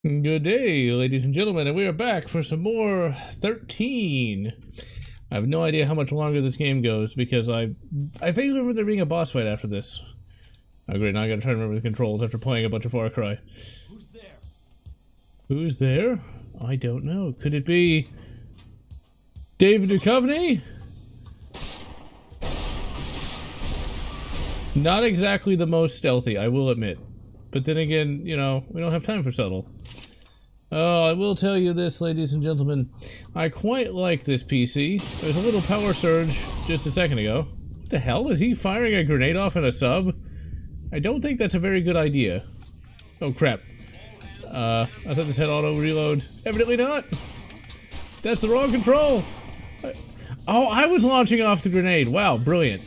Good day, ladies and gentlemen, and we are back for some more 13. I have no idea how much longer this game goes, because I vaguely remember there being a boss fight after this. Oh great, now I gotta try to remember the controls after playing a bunch of Far Cry. Who's there? Who's there? I don't know. Could it be David Duchovny? Not exactly the most stealthy, I will admit. But then again, you know, we don't have time for subtle. Oh, I will tell you this, ladies and gentlemen. I quite like this PC. There's a little power surge just a second ago. What the hell? Is he firing a grenade off in a sub? I don't think that's a very good idea. Oh, crap. I thought this had auto-reload. Evidently not. That's the wrong control. Oh, I was launching off the grenade. Wow, brilliant.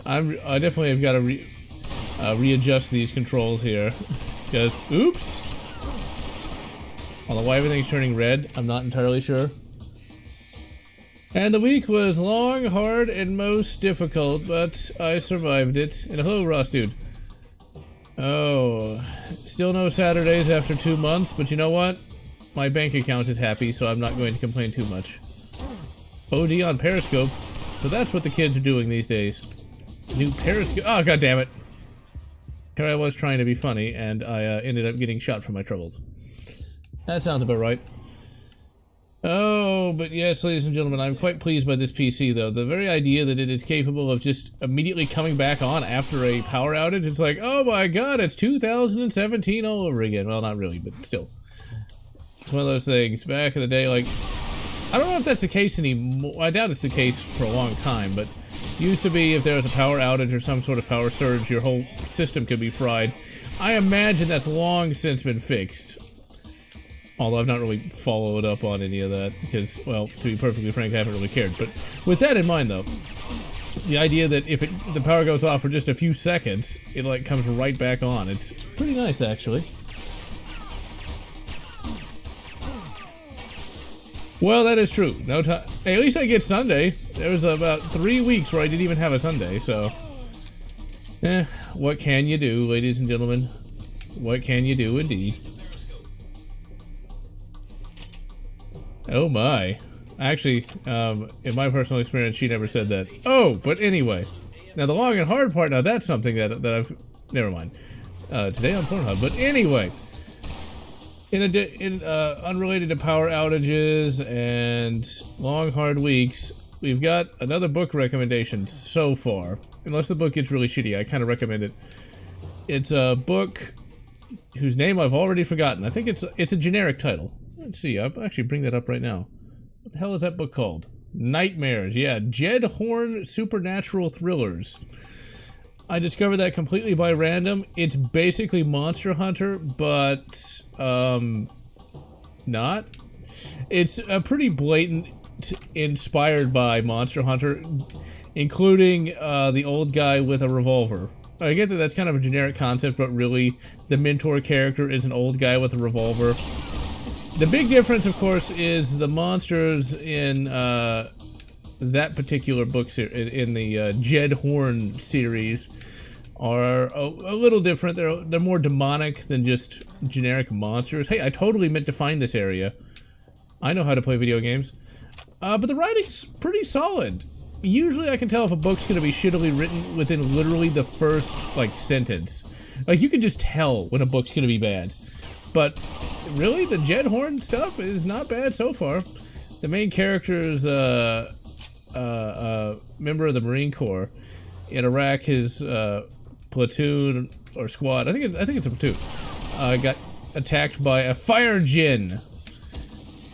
I definitely have got to readjust these controls here. Because, oops. Although why everything's turning red, I'm not entirely sure. And the week was long, hard, and most difficult, but I survived it. And hello, Ross dude. Oh, still no Saturdays after 2 months, but you know what? My bank account is happy, so I'm not going to complain too much. OD on Periscope. So that's what the kids are doing these days. New Periscope. Oh, god damn it. Here I was trying to be funny, and I ended up getting shot for my troubles. That sounds about right. Oh, but yes, ladies and gentlemen, I'm quite pleased by this PC, though. The very idea that it is capable of just immediately coming back on after a power outage, it's like, oh my god, it's 2017 all over again. Well, not really, but still. It's one of those things. Back in the day, like, I don't know if that's the case anymore. I doubt it's the case for a long time, but used to be if there was a power outage or some sort of power surge, your whole system could be fried. I imagine that's long since been fixed. Although I've not really followed up on any of that because, well, to be perfectly frank, I haven't really cared. But with that in mind, though, the idea that if the power goes off for just a few seconds, it like comes right back on. It's pretty nice, actually. Well, that is true. No time. Hey, at least I get Sunday. There was about 3 weeks where I didn't even have a Sunday, so. What can you do, ladies and gentlemen? What can you do, indeed? Oh my. Actually, in my personal experience, she never said that. Oh, but anyway. Now the long and hard part, now that's something that I've... Never mind. Today on Pornhub. But anyway. Unrelated to power outages and long hard weeks, we've got another book recommendation so far. Unless the book gets really shitty, I kind of recommend it. It's a book whose name I've already forgotten. I think it's a generic title. Let's see, I'll actually bring that up right now. What the hell is that book called? Nightmares, yeah, Jed Horn Supernatural Thrillers. I discovered that completely by random. It's basically Monster Hunter, but, not. It's a pretty blatant, inspired by Monster Hunter, including, the old guy with a revolver. I get that that's kind of a generic concept, but really, the mentor character is an old guy with a revolver. The big difference, of course, is the monsters in that particular book in the Jed Horn series are a little different. They're more demonic than just generic monsters. Hey, I totally meant to find this area. I know how to play video games. But the writing's pretty solid. Usually I can tell if a book's gonna be shittily written within literally the first, like, sentence. Like, you can just tell when a book's gonna be bad. But really, the Jed Horn stuff is not bad so far. The main character is a member of the Marine Corps. In Iraq, his platoon or squad, I think it's a platoon, got attacked by a fire djinn.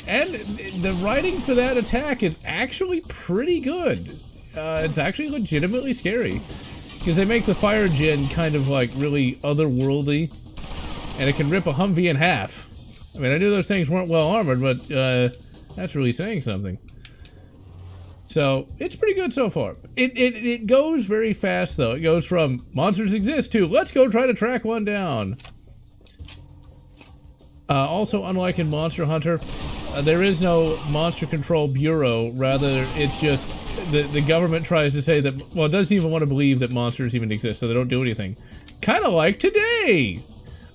And the writing for that attack is actually pretty good. It's actually legitimately scary. Because they make the fire djinn kind of like really otherworldly. And it can rip a Humvee in half. I mean, I knew those things weren't well armored, but that's really saying something. So, it's pretty good so far. It goes very fast, though. It goes from, monsters exist, to, let's go try to track one down. Also, unlike in Monster Hunter, there is no Monster Control Bureau. Rather, it's just, the government tries to say that, well, it doesn't even want to believe that monsters even exist, so they don't do anything. Kind of like today!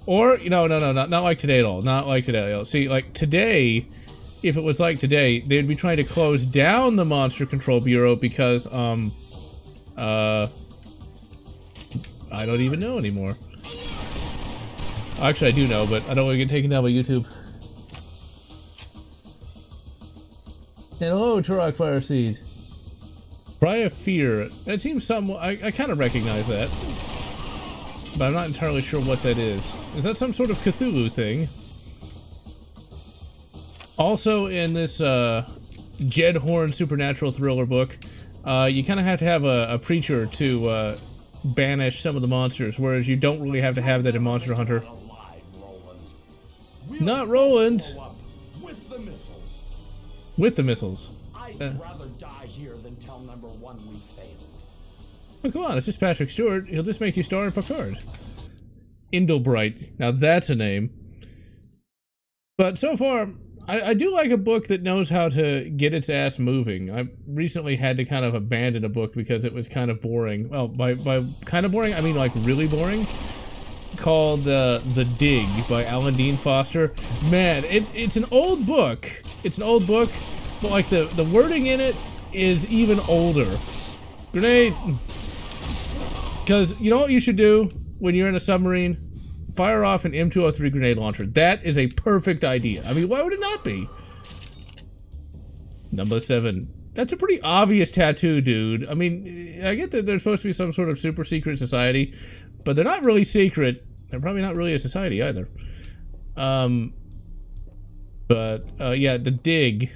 Or, no, not like today at all. Not like today at all. See, like today, if it was like today, they'd be trying to close down the Monster Control Bureau because, I don't even know anymore. Actually, I do know, but I don't want to get taken down by YouTube. And hello, Turok Fireseed. Cry of Fear. That seems somewhat... I kind of recognize that. But I'm not entirely sure what that is. Is that some sort of Cthulhu thing? Also, in this Jed Horn supernatural thriller book, you kind of have to have a preacher to banish some of the monsters, whereas you don't really have to have that in Monster Hunter. Not Roland! With the missiles. With the missiles. I'd rather die here than tell number one we failed. Oh, come on, it's just Patrick Stewart. He'll just make you star in Picard. Indlebright. Now that's a name. But so far, I do like a book that knows how to get its ass moving. I recently had to kind of abandon a book because it was kind of boring. Well, by kind of boring, I mean like really boring. Called The Dig by Alan Dean Foster. Man, it's an old book. It's an old book, but like the wording in it is even older. Grenade. Because you know what you should do when you're in a submarine? Fire off an M203 grenade launcher. That is a perfect idea. I mean, why would it not be? Number 7. That's a pretty obvious tattoo, dude. I mean, I get that they're supposed to be some sort of super secret society, but they're not really secret. They're probably not really a society either. Yeah, The Dig.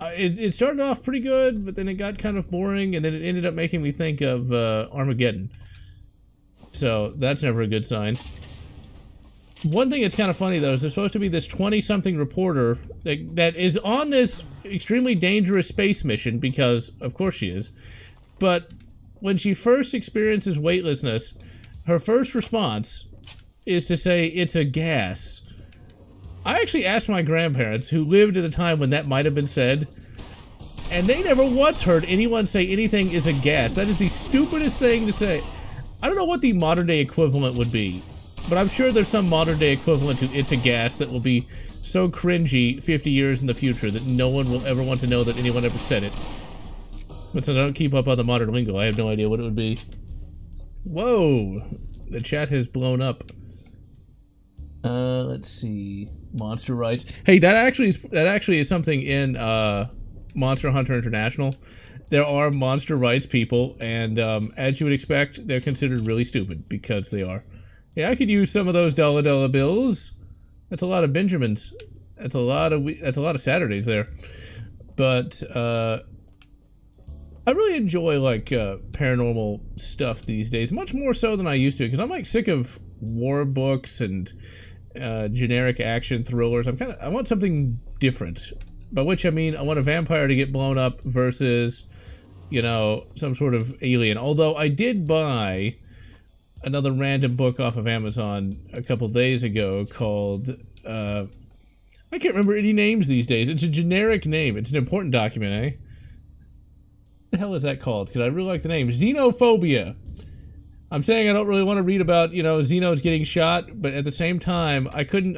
It started off pretty good, but then it got kind of boring, and then it ended up making me think of Armageddon. So that's never a good sign. One thing that's kind of funny, though, is there's supposed to be this 20-something reporter that is on this extremely dangerous space mission, because, of course she is. But when she first experiences weightlessness, her first response is to say it's a gas. I actually asked my grandparents, who lived at the time when that might have been said, and they never once heard anyone say anything is a gas. That is the stupidest thing to say. I don't know what the modern-day equivalent would be, but I'm sure there's some modern-day equivalent to it's a gas that will be so cringy 50 years in the future that no one will ever want to know that anyone ever said it. But since I don't keep up on the modern lingo, I have no idea what it would be. Whoa! The chat has blown up. Let's see. Monster rights. Hey, that actually is something in Monster Hunter International. There are monster rights people, and as you would expect, they're considered really stupid because they are. Yeah, I could use some of those dollar bills. That's a lot of Benjamins. That's a lot of Saturdays there. But I really enjoy like paranormal stuff these days, much more so than I used to, because I'm like sick of war books and generic action thrillers. I want something different. By which I mean I want a vampire to get blown up versus, you know, some sort of alien. Although I did buy another random book off of Amazon a couple days ago called I can't remember any names these days. It's a generic name. It's an important document, eh? What the hell is that called? Because I really like the name. Xenophobia. I'm saying I don't really want to read about, you know, Xenos getting shot, but at the same time, I couldn't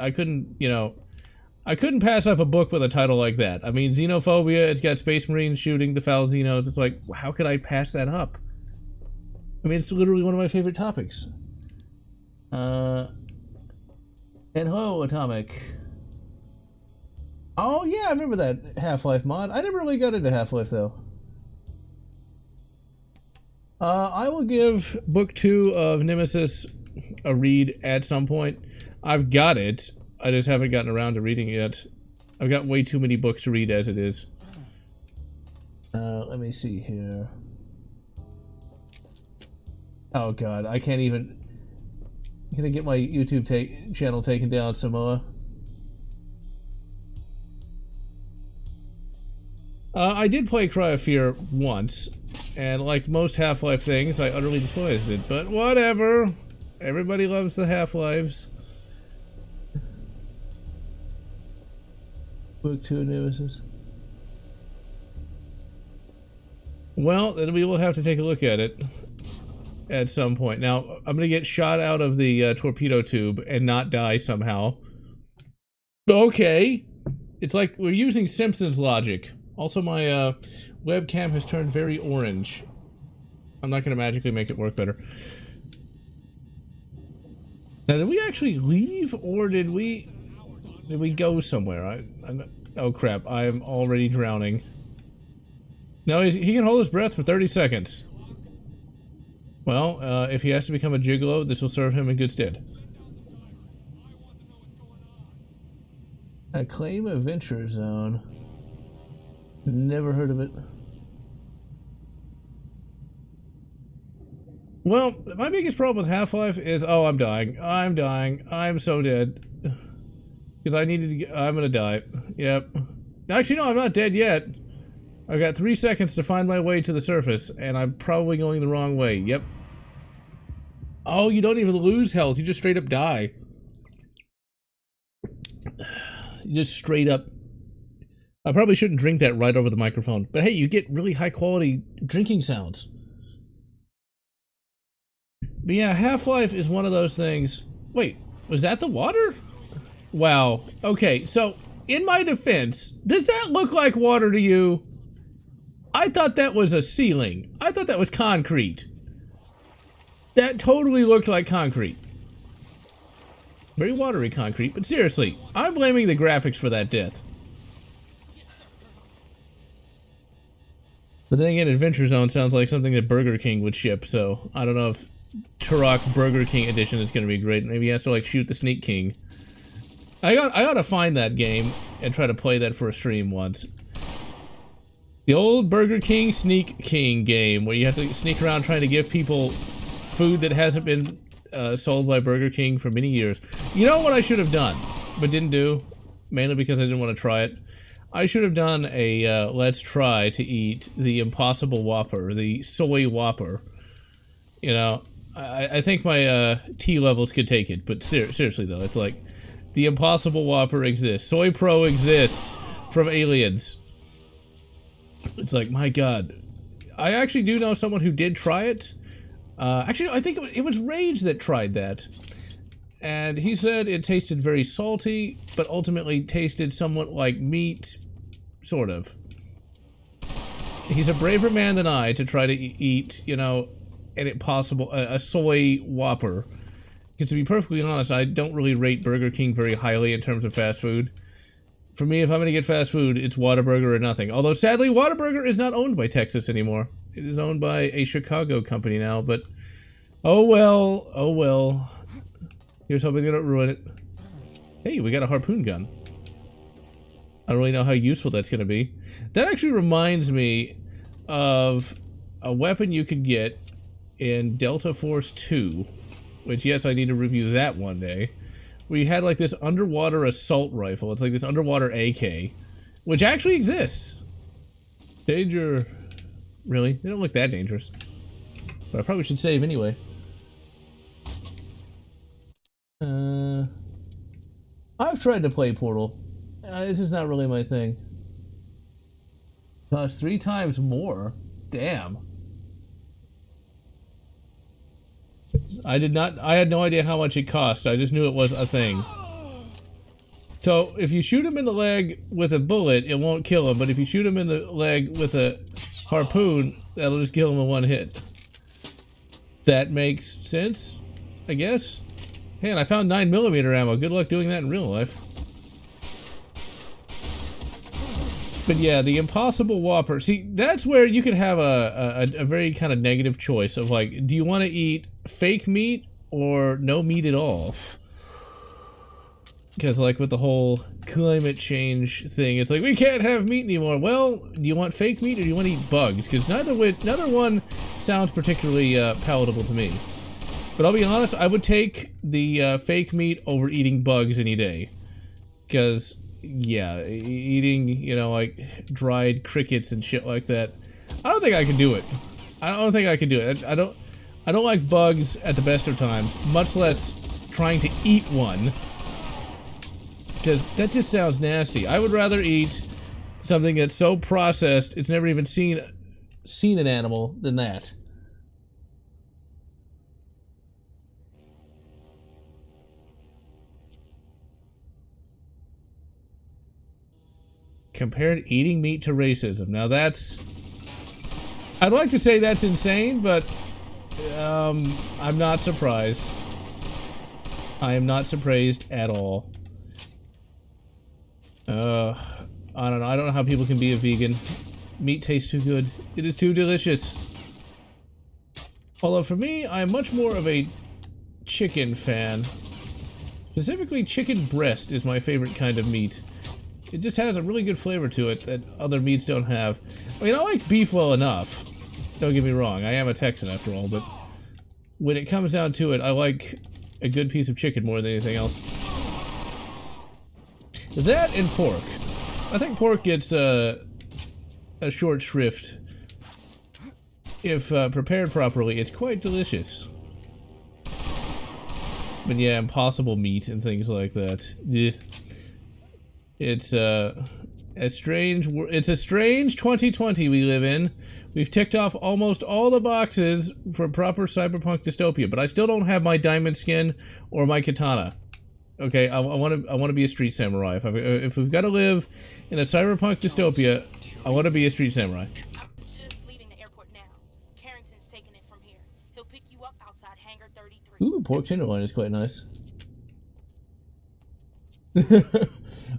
pass up a book with a title like that. I mean, Xenophobia, it's got Space Marines shooting the foul Xenos. It's like, how could I pass that up? I mean, it's literally one of my favorite topics. And hello, Atomic. Oh, yeah, I remember that Half-Life mod. I never really got into Half-Life, though. I will give Book 2 of Nemesis a read at some point. I've got it. I just haven't gotten around to reading it yet. I've got way too many books to read as it is. Let me see here. Oh god, I can't even... I'm gonna get my YouTube channel taken down, Samoa. I did play Cry of Fear once, and like most Half-Life things, I utterly despised it, but whatever. Everybody loves the Half-Lives. Book 2 Nemesis. Well, then we will have to take a look at it. at some point. Now, I'm gonna get shot out of the torpedo tube and not die somehow. Okay. It's like we're using Simpsons logic. Also, my webcam has turned very orange. I'm not gonna magically make it work better. Now, did we actually leave, or did we go somewhere? Oh crap, I am already drowning. No, he can hold his breath for 30 seconds. Well, if he has to become a gigolo, this will serve him in good stead. Acclaim Adventure Zone. Never heard of it. Well, my biggest problem with Half-Life is, oh, I'm dying. I'm dying. I'm so dead. Because I needed to get, I'm gonna die. Yep. Actually, no, I'm not dead yet. I've got 3 seconds to find my way to the surface, and I'm probably going the wrong way. Yep. Oh, you don't even lose health. You just straight up die. You just straight up... I probably shouldn't drink that right over the microphone. But hey, you get really high quality drinking sounds. But yeah, Half-Life is one of those things... Wait, was that the water? Wow. Okay, so, in my defense, does that look like water to you? I thought that was a ceiling. I thought that was concrete. That totally looked like concrete. Very watery concrete, but seriously, I'm blaming the graphics for that death. But then again, Adventure Zone sounds like something that Burger King would ship, so I don't know if Turok Burger King edition is going to be great. Maybe he has to like shoot the Sneak King. I gotta find that game and try to play that for a stream once. The old Burger King Sneak King game where you have to sneak around trying to give people food that hasn't been sold by Burger King for many years. You know what I should have done, but didn't do, mainly because I didn't want to try it? I should have done a let's try to eat the Impossible Whopper, the soy Whopper. You know, I think my T levels could take it, but seriously though, it's like, the Impossible Whopper exists. Soy Pro exists from Aliens. It's like, my god. I actually do know someone who did try it. Actually, I think it was Rage that tried that. And he said it tasted very salty, but ultimately tasted somewhat like meat, sort of. He's a braver man than I to try to eat, you know, a soy Whopper. Because to be perfectly honest, I don't really rate Burger King very highly in terms of fast food. For me, if I'm going to get fast food, it's Whataburger or nothing. Although, sadly, Whataburger is not owned by Texas anymore. It is owned by a Chicago company now, but... oh well, oh well. Here's hoping they don't ruin it. Hey, we got a harpoon gun. I don't really know how useful that's going to be. That actually reminds me of a weapon you could get in Delta Force 2. Which, yes, I need to review that one day. Where you had, like, this underwater assault rifle. It's like this underwater AK. Which actually exists. Danger. Really? They don't look that dangerous. But I probably should save anyway. I've tried to play Portal. This is not really my thing. Costs 3 times more? Damn. I had no idea how much it cost. I just knew it was a thing. So, if you shoot him in the leg with a bullet, it won't kill him. But if you shoot him in the leg with a harpoon, that'll just kill him in one hit. That makes sense, I guess. Hey, and I found 9mm ammo. Good luck doing that in real life. But yeah, the Impossible Whopper. See, that's where you could have a very kind of negative choice of like, do you want to eat fake meat or no meat at all? Because like with the whole climate change thing, it's like, we can't have meat anymore. Well, do you want fake meat or do you want to eat bugs? Because neither one sounds particularly palatable to me. But I'll be honest, I would take the fake meat over eating bugs any day. Because... yeah, eating, you know, like, dried crickets and shit like that. I don't think I can do it. I don't think I can do it. I don't like bugs at the best of times, much less trying to eat one. Because that just sounds nasty. I would rather eat something that's so processed, it's never even seen an animal than that. compared eating meat to racism. Now that's... I'd like to say that's insane, but I'm not surprised. I am not surprised at all. I don't know. I don't know how people can be a vegan. Meat tastes too good. It is too delicious. Although for me, I'm much more of a chicken fan. Specifically, chicken breast is my favorite kind of meat. It just has a really good flavor to it that other meats don't have. I mean, I like beef well enough. Don't get me wrong. I am a Texan after all, but when it comes down to it, I like a good piece of chicken more than anything else. That and pork. I think pork gets a short shrift. If prepared properly, it's quite delicious. But yeah, impossible meat and things like that. It's a strange 2020 we live in. We've ticked off almost all the boxes for proper cyberpunk dystopia, but I still don't have my diamond skin or my katana. Okay, I want to be a street samurai. If we've got to live in a cyberpunk dystopia, I want to be a street samurai. I'm just leaving the airport now. Carrington's taking it from here. He'll pick you up outside hangar 33. Ooh, pork tenderloin is quite nice.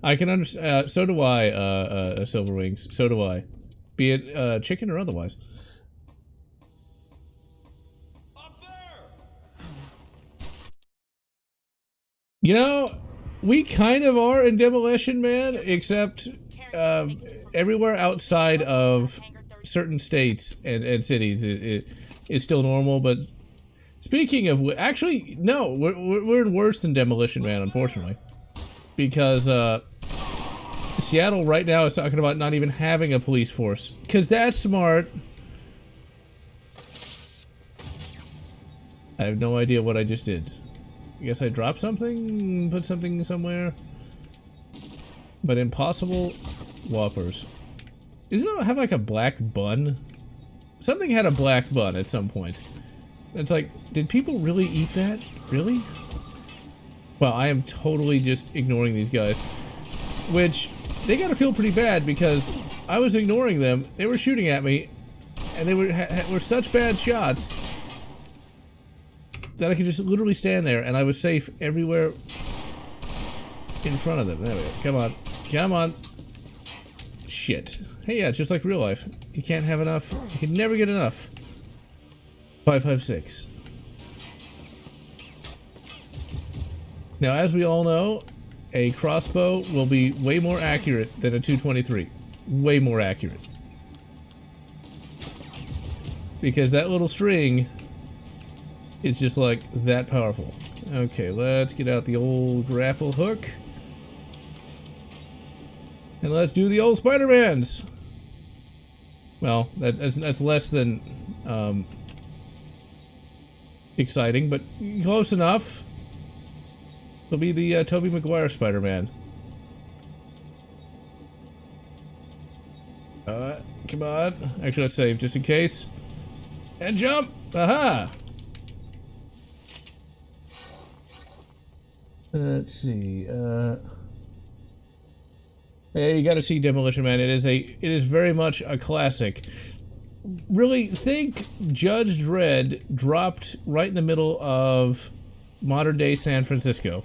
I can understand. So do I, Silver Wings. So do I. Be it chicken or otherwise. Up there! You know, we kind of are in Demolition Man, except everywhere outside of certain states and cities it is still normal. But speaking of, actually, no, we're in worse than Demolition Man, unfortunately, because Seattle right now is talking about not even having a police force, because that's smart. I have no idea what I just did. I guess I dropped something, put something somewhere. But impossible Whoppers. Isn't it have like a black bun? Something had a black bun at some point. It's like, did people really eat that? Really? Well, I am totally just ignoring these guys. Which, they gotta feel pretty bad because I was ignoring them, they were shooting at me, and they were such bad shots that I could just literally stand there and I was safe everywhere in front of them. There we go. Come on. Come on. Shit. Hey, yeah, it's just like real life. You can't have enough. You can never get enough. 556. Now, as we all know, a crossbow will be way more accurate than a 223. Way more accurate. Because that little string is just like that powerful. Okay, let's get out the old grapple hook. And let's do the old Spider-Mans! Well, that's less than exciting, but close enough. It'll be the Tobey Maguire Spider-Man. Come on. Actually, let's save just in case. And jump! Aha! Let's see. Yeah, you gotta see Demolition Man. It is very much a classic. Really, think Judge Dredd dropped right in the middle of modern day San Francisco.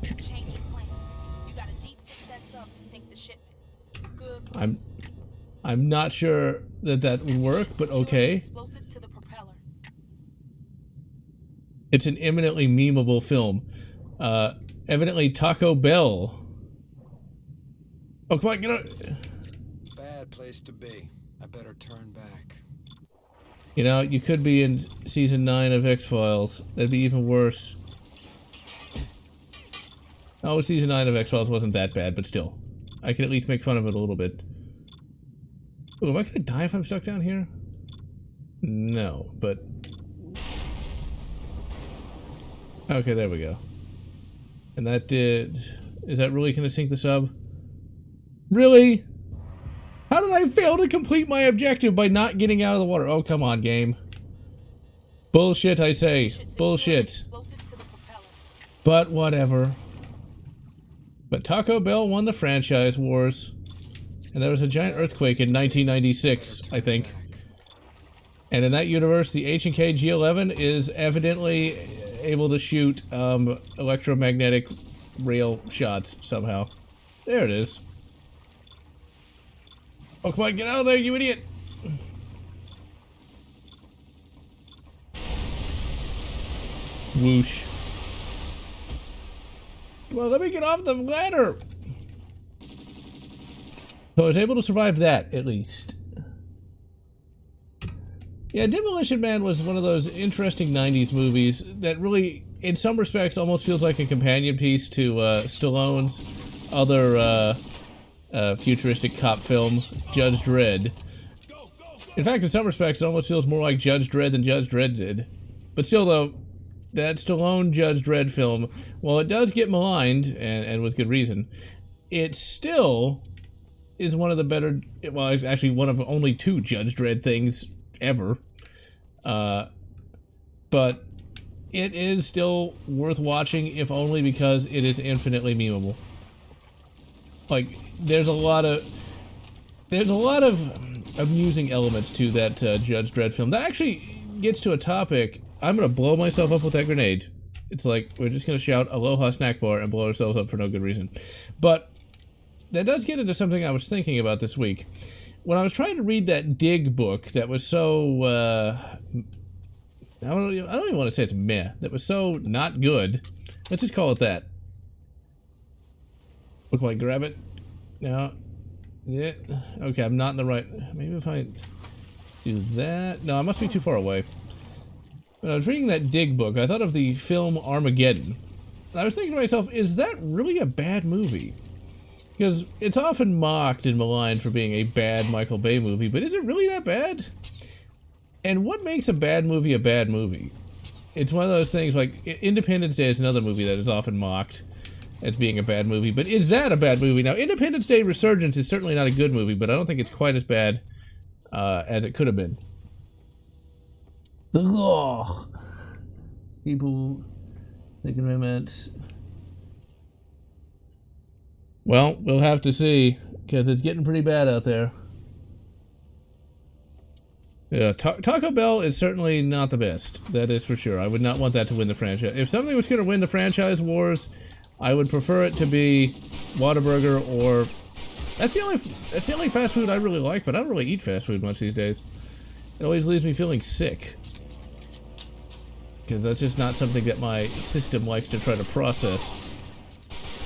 Change plan. You got a deep success sub to sink the shipment. Good. I'm not sure that would work, but okay. Explosive to the propeller. It's an eminently memeable film. Evidently Taco Bell. Oh, come on, get out. Bad place to be. I better turn back. You know, you could be in season 9 of X-Files. That'd be even worse. Oh, season 9 of X-Files wasn't that bad, but still. I can at least make fun of it a little bit. Ooh, am I gonna die if I'm stuck down here? No, but... Okay, there we go. And that did... Is that really gonna sink the sub? Really? How did I fail to complete my objective by not getting out of the water? Oh, come on, game. Bullshit, I say. Bullshit. But whatever. But Taco Bell won the franchise wars. And there was a giant earthquake in 1996, I think. And in that universe, the H&K G11 is evidently able to shoot electromagnetic rail shots somehow. There it is. Oh, come on, get out of there, you idiot! Whoosh. Well, let me get off the ladder! So I was able to survive that, at least. Yeah, Demolition Man was one of those interesting 90s movies that really, in some respects, almost feels like a companion piece to Stallone's other futuristic cop film, Judge Dredd. In fact, in some respects, it almost feels more like Judge Dredd than Judge Dredd did. But still, though, that Stallone Judge Dredd film, while it does get maligned, and with good reason, it still is one of the better, well, it's actually one of only 2 Judge Dredd things ever. But it is still worth watching, if only because it is infinitely memeable. Like, there's a lot of amusing elements to that Judge Dredd film. That actually gets to a topic. I'm gonna blow myself up with that grenade. It's like, we're just gonna shout Aloha Snack Bar and blow ourselves up for no good reason. But that does get into something I was thinking about this week. When I was trying to read that Dig book that was so, I don't even want to say it's meh, that was so not good. Let's just call it that. Look like grab it. No. Yeah. Okay, I'm not in the right. Maybe if I do that. No, I must be too far away. When I was reading that Dig book, I thought of the film Armageddon. And I was thinking to myself, is that really a bad movie? Because it's often mocked and maligned for being a bad Michael Bay movie, but is it really that bad? And what makes a bad movie a bad movie? It's one of those things like Independence Day is another movie that is often mocked as being a bad movie, but is that a bad movie? Now, Independence Day Resurgence is certainly not a good movie, but I don't think it's quite as bad as it could have been. Ugh. People thinking about. Well, we'll have to see, because it's getting pretty bad out there. Yeah, Taco Bell is certainly not the best. That is for sure. I would not want that to win the franchise. If something was going to win the franchise wars, I would prefer it to be Whataburger or... That's the only fast food I really like, but I don't really eat fast food much these days. It always leaves me feeling sick. Because that's just not something that my system likes to try to process.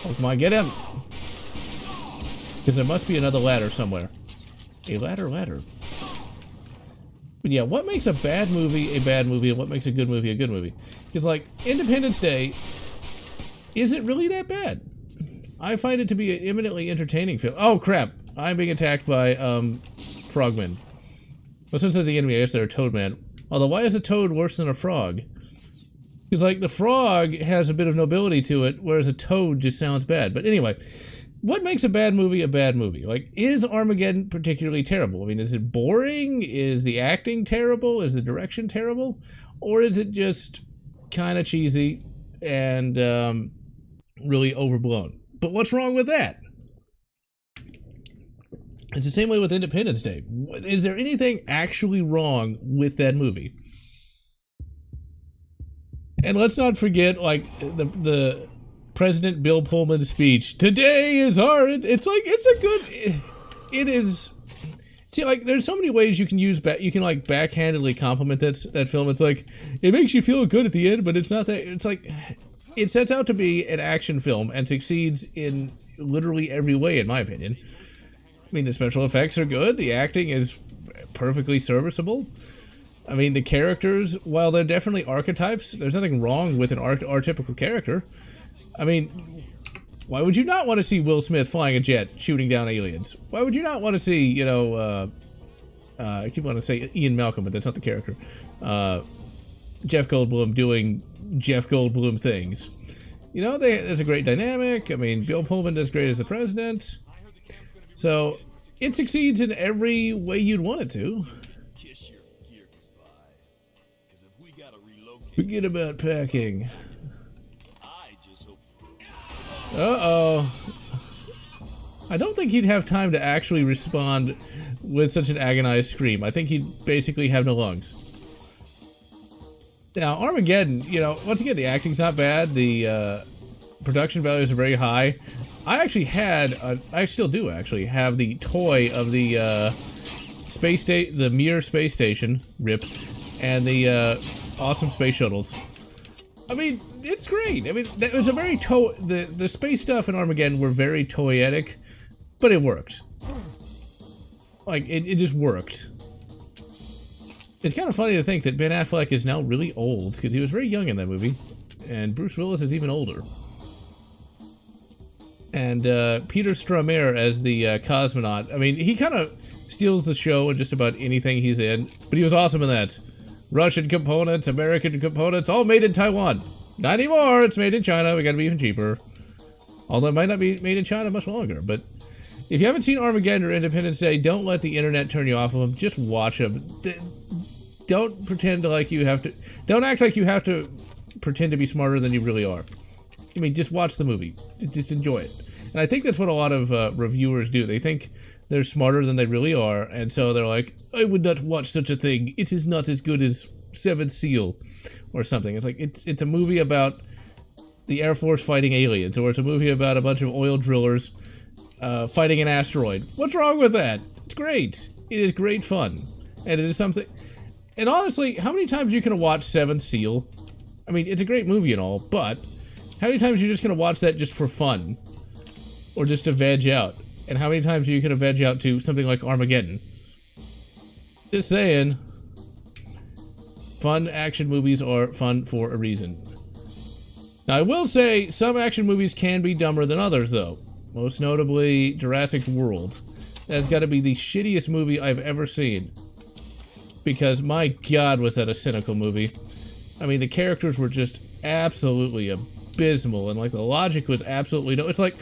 Oh, come on, get him! Because there must be another ladder somewhere. A ladder. But yeah, what makes a bad movie a bad movie, and what makes a good movie a good movie? Because, like, Independence Day isn't really that bad. I find it to be an eminently entertaining film. Oh, crap! I'm being attacked by, frogmen. Well, since they're the enemy, I guess they're a toadman. Although, why is a toad worse than a frog? Because, like, the frog has a bit of nobility to it, whereas a toad just sounds bad. But anyway, what makes a bad movie a bad movie? Like, is Armageddon particularly terrible? I mean, is it boring? Is the acting terrible? Is the direction terrible? Or is it just kind of cheesy and really overblown? But what's wrong with that? It's the same way with Independence Day. Is there anything actually wrong with that movie? And let's not forget, like, the President Bill Pullman's speech. Today is our... It's like, it's a good... It is... See, like, there's so many ways you can use... You can, like, backhandedly compliment that film. It's like, it makes you feel good at the end, but it's not that... It's like... It sets out to be an action film and succeeds in literally every way, in my opinion. I mean, the special effects are good. The acting is perfectly serviceable. I mean, the characters, while they're definitely archetypes, there's nothing wrong with an archetypical character. I mean, why would you not want to see Will Smith flying a jet, shooting down aliens? Why would you not want to see, you know, I keep wanting to say Ian Malcolm, but that's not the character. Jeff Goldblum doing Jeff Goldblum things. You know, there's a great dynamic. I mean, Bill Pullman does great as the president. So, it succeeds in every way you'd want it to. Forget about packing. Uh-oh. I don't think he'd have time to actually respond with such an agonized scream. I think he'd basically have no lungs. Now, Armageddon, you know, once again, the acting's not bad. The production values are very high. I actually had, I still do actually, have the toy of the the Mir space station, RIP, and the awesome space shuttles. I mean, it's great. I mean, it was a very the space stuff in Armageddon were very toyetic, but it worked. Like, it just worked. It's kind of funny to think that Ben Affleck is now really old, because he was very young in that movie, and Bruce Willis is even older. And Peter Stormare as the cosmonaut, I mean, he kind of steals the show in just about anything he's in, but he was awesome in that. Russian components, American components, all made in Taiwan. Not anymore, it's made in China, we gotta be even cheaper. Although it might not be made in China much longer, but if you haven't seen Armageddon or Independence Day, don't let the internet turn you off of them, just watch them. Don't pretend like you have to, don't act like you have to pretend to be smarter than you really are. I mean, just watch the movie, just enjoy it. And I think that's what a lot of reviewers do. They think they're smarter than they really are, and so they're like, I would not watch such a thing. It is not as good as Seventh Seal or something. It's like, it's a movie about the Air Force fighting aliens, or it's a movie about a bunch of oil drillers fighting an asteroid. What's wrong with that? It's great. It is great fun. And it is something... And honestly, how many times are you going to watch Seventh Seal? I mean, it's a great movie and all, but how many times are you just going to watch that just for fun? Or just to veg out? And how many times are you going to veg out to something like Armageddon? Just saying. Fun action movies are fun for a reason. Now, I will say, some action movies can be dumber than others, though. Most notably, Jurassic World. That's got to be the shittiest movie I've ever seen. Because, my god, was that a cynical movie. I mean, the characters were just absolutely abysmal, and, like, the logic was absolutely no... It's like,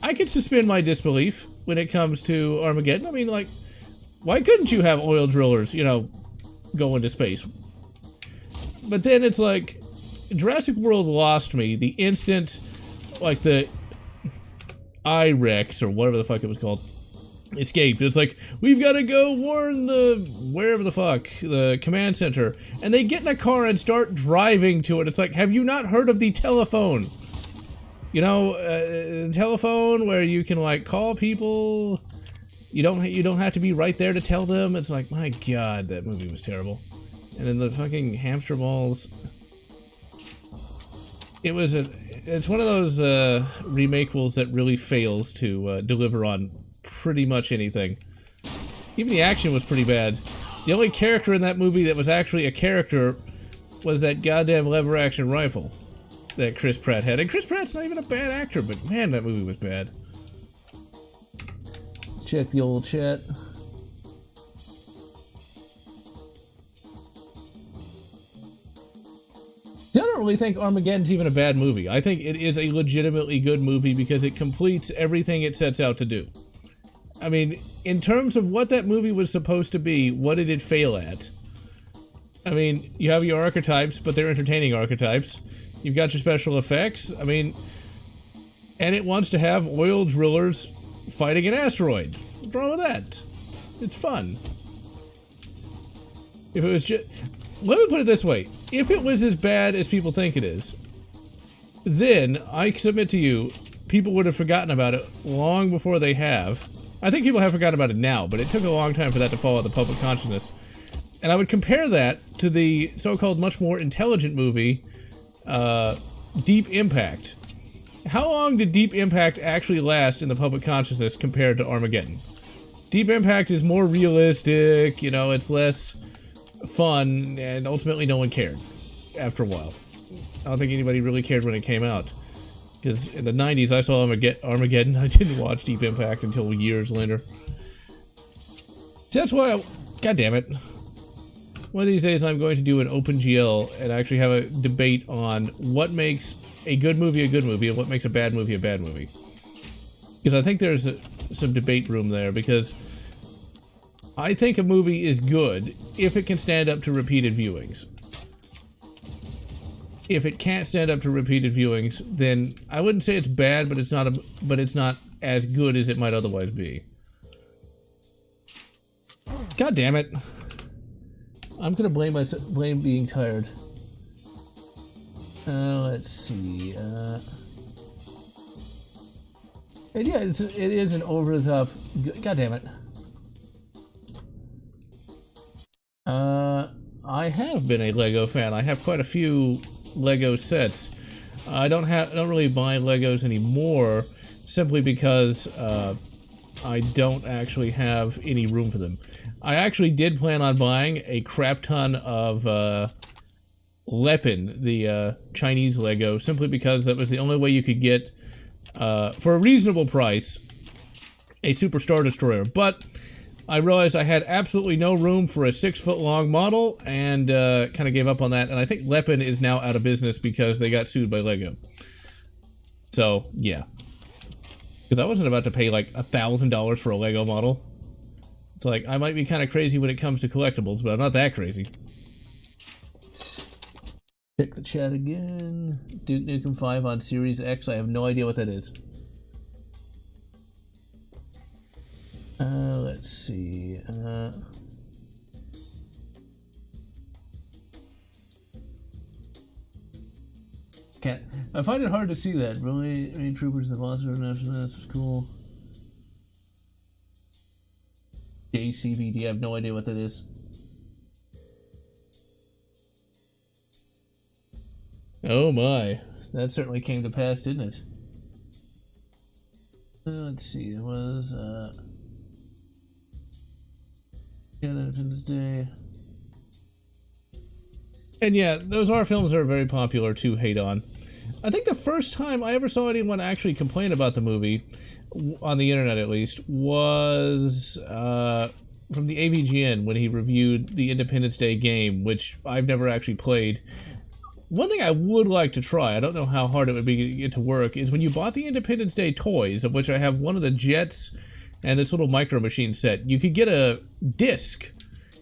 I could suspend my disbelief when it comes to Armageddon. I mean, like, why couldn't you have oil drillers, you know, go into space? But then it's like, Jurassic World lost me the instant, like, the I-Rex, or whatever the fuck it was called, escaped. It's like, we've got to go warn the wherever the fuck, the command center, and they get in a car and start driving to it. It's like, have you not heard of the telephone? You know, telephone where you can, like, call people. You don't have to be right there to tell them. It's like, my god, that movie was terrible. And then the fucking hamster balls. It's one of those remakeables that really fails to deliver on pretty much anything. Even the action was pretty bad. The only character in that movie that was actually a character was that goddamn lever action rifle that Chris Pratt had. And Chris Pratt's not even a bad actor, but man, that movie was bad. Let's check the old chat. I don't really think Armageddon's even a bad movie. I think it is a legitimately good movie because it completes everything it sets out to do. I mean, in terms of what that movie was supposed to be, what did it fail at? I mean, you have your archetypes, but they're entertaining archetypes. You've got your special effects, I mean, and it wants to have oil drillers fighting an asteroid. What's wrong with that? It's fun. If it was just... Let me put it this way. If it was as bad as people think it is, then, I submit to you, people would have forgotten about it long before they have. I think people have forgotten about it now, but it took a long time for that to fall out of the public consciousness. And I would compare that to the so-called much more intelligent movie, Deep Impact. How long did Deep Impact actually last in the public consciousness compared to Armageddon? Deep Impact is more realistic, you know, it's less fun, and ultimately no one cared after a while. I don't think anybody really cared when it came out. Because in the 90s I saw Armageddon, I didn't watch Deep Impact until years later. So that's why god damn it. One of these days I'm going to do an OpenGL and actually have a debate on what makes a good movie and what makes a bad movie. Because I think there's some debate room there, because I think a movie is good if it can stand up to repeated viewings. if it can't stand up to repeated viewings, then I wouldn't say it's bad, but it's not as good as it might otherwise be. God damn it! I'm gonna blame being tired. Let's see. And yeah, it is an over the top. God damn it! I have been a Lego fan. I have quite a few Lego sets. I don't really buy Legos anymore, simply because I don't actually have any room for them. I actually did plan on buying a crap ton of Lepin, the Chinese Lego, simply because that was the only way you could get, for a reasonable price, a Super Star Destroyer. But I realized I had absolutely no room for a 6-foot-long model, and kind of gave up on that. And I think Lepin is now out of business because they got sued by Lego. So, yeah. Because I wasn't about to pay like $1,000 for a Lego model. It's like, I might be kind of crazy when it comes to collectibles, but I'm not that crazy. Check the chat again. Duke Nukem 5 on Series X. I have no idea what that is. Let's see. I find it hard to see that. Really, Troopers, the Monster, this is cool. JCVD, I have no idea what that is. Oh my, that certainly came to pass, didn't it? Let's see, there was, Independence Day. And yeah, those are films that are very popular to hate on. I think the first time I ever saw anyone actually complain about the movie, on the internet at least, was from the AVGN when he reviewed the Independence Day game, which I've never actually played. One thing I would like to try, I don't know how hard it would be to get to work, is when you bought the Independence Day toys, of which I have one of the jets and this little Micro Machine set, you could get a disc,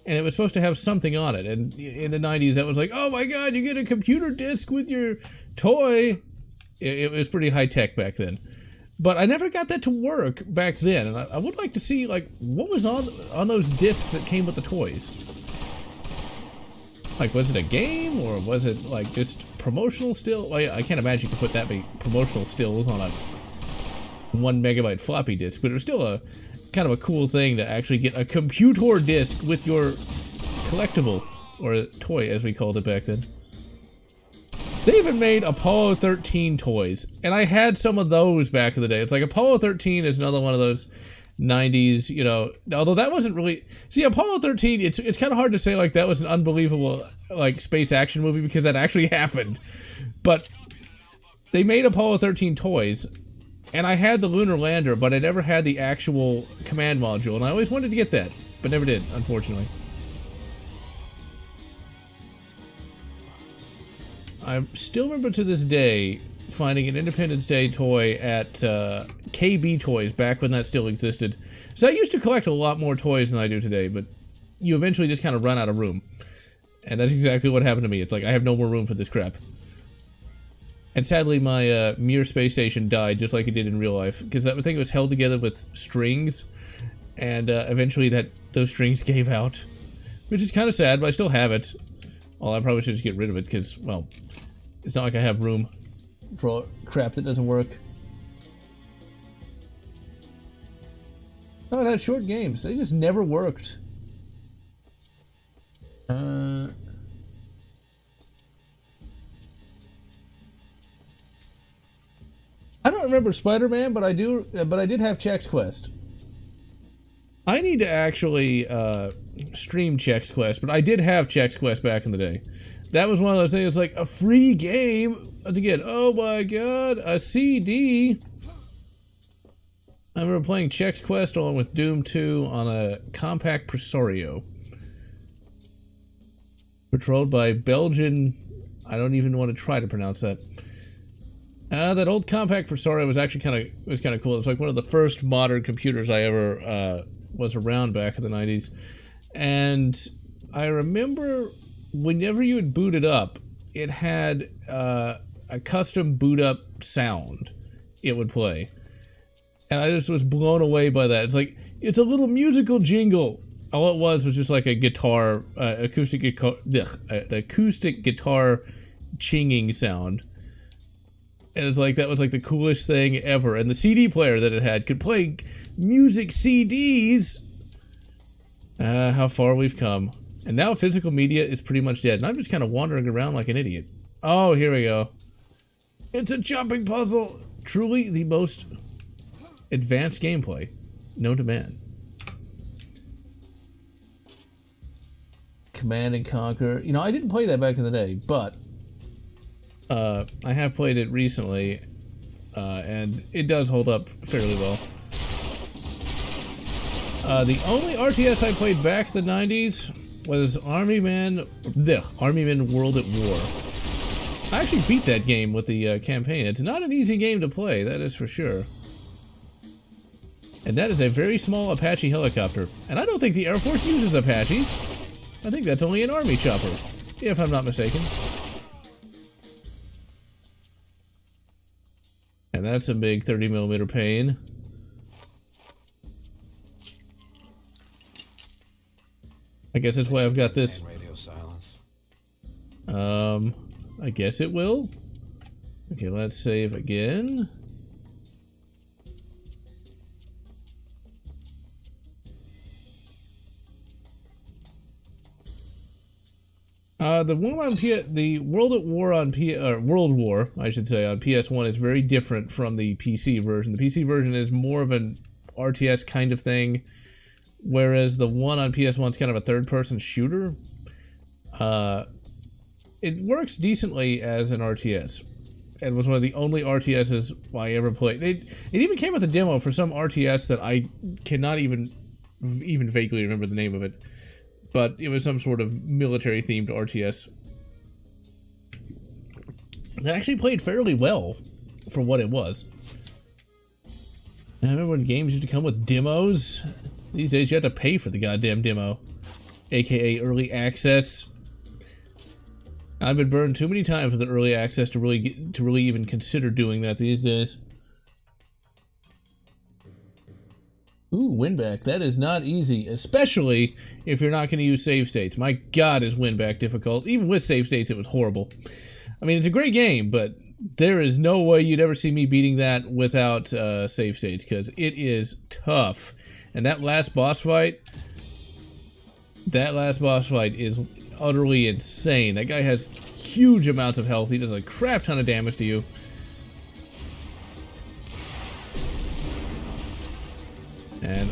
and it was supposed to have something on it. And in the 90s, that was like, oh my god, you get a computer disc with your toy. It was pretty high tech back then. But I never got that to work back then, and I would like to see, like, what was on those discs that came with the toys. Like, was it a game, or was it, like, just promotional still? Well, I can't imagine you could put that many promotional stills on a 1 megabyte floppy disk, but it was still a kind of a cool thing to actually get a computer disc with your collectible, or a toy as we called it back then. They even made Apollo 13 toys, and I had some of those back in the day. It's like Apollo 13 is another one of those 90s, you know, although that wasn't really... See, Apollo 13, it's kind of hard to say like that was an unbelievable like space action movie because that actually happened. But they made Apollo 13 toys, and I had the lunar lander, but I never had the actual command module, and I always wanted to get that, but never did, unfortunately. I still remember to this day finding an Independence Day toy at KB Toys back when that still existed. So I used to collect a lot more toys than I do today, but you eventually just kind of run out of room. And that's exactly what happened to me. It's like, I have no more room for this crap. And sadly, my Mir space station died just like it did in real life, because that thing was held together with strings, and eventually those strings gave out. Which is kind of sad, but I still have it. Well, I probably should just get rid of it, because, well, it's not like I have room for crap that doesn't work. Oh, it had short games. They just never worked. I don't remember Spider-Man, but I did have Chex Quest. I need to actually stream Chex Quest, but I did have Chex Quest back in the day. That was one of those things, it's like a free game to get. Oh my god, a CD. I remember playing Chex Quest along with Doom 2 on a compact Presario. Controlled by Belgian... I don't even want to try to pronounce that. That old compact Presario was actually kind of cool. It was like one of the first modern computers I ever was around back in the 90s. And I remember whenever you would boot it up, it had a custom boot up sound it would play. And I just was blown away by that. It's like, it's a little musical jingle. All it was just like a guitar, acoustic guitar chinging sound. And it's like, that was like the coolest thing ever. And the CD player that it had could play music CDs. How far we've come. And now physical media is pretty much dead. And I'm just kind of wandering around like an idiot. Oh, here we go. It's a jumping puzzle. Truly the most advanced gameplay known to man. Command and Conquer. You know, I didn't play that back in the day, but I have played it recently, and it does hold up fairly well. The only RTS I played back in the 90s was Army Man World at War. I actually beat that game with the campaign. It's not an easy game to play, that is for sure. And that is a very small Apache helicopter. And I don't think the Air Force uses Apaches. I think that's only an Army chopper, if I'm not mistaken. And that's a big 30mm pane. I guess that's why I've got this. Radio silence. I guess it will. Okay, let's save again. The one on the World at War on World War, I should say, on PS1 is very different from the PC version. The PC version is more of an RTS kind of thing, whereas the one on PS1 is kind of a third-person shooter. It works decently as an RTS. It was one of the only RTSs I ever played. It even came with a demo for some RTS that I cannot even vaguely remember the name of it. But it was some sort of military-themed RTS. That actually played fairly well for what it was. I remember when games used to come with demos. These days you have to pay for the goddamn demo. AKA early access. I've been burned too many times with the early access to really even consider doing that these days. Ooh, win-back. That is not easy, especially if you're not going to use save states. My god, is win-back difficult. Even with save states, it was horrible. I mean, it's a great game, but there is no way you'd ever see me beating that without save states, because it is tough. And that last boss fight is utterly insane. That guy has huge amounts of health. He does a crap ton of damage to you. And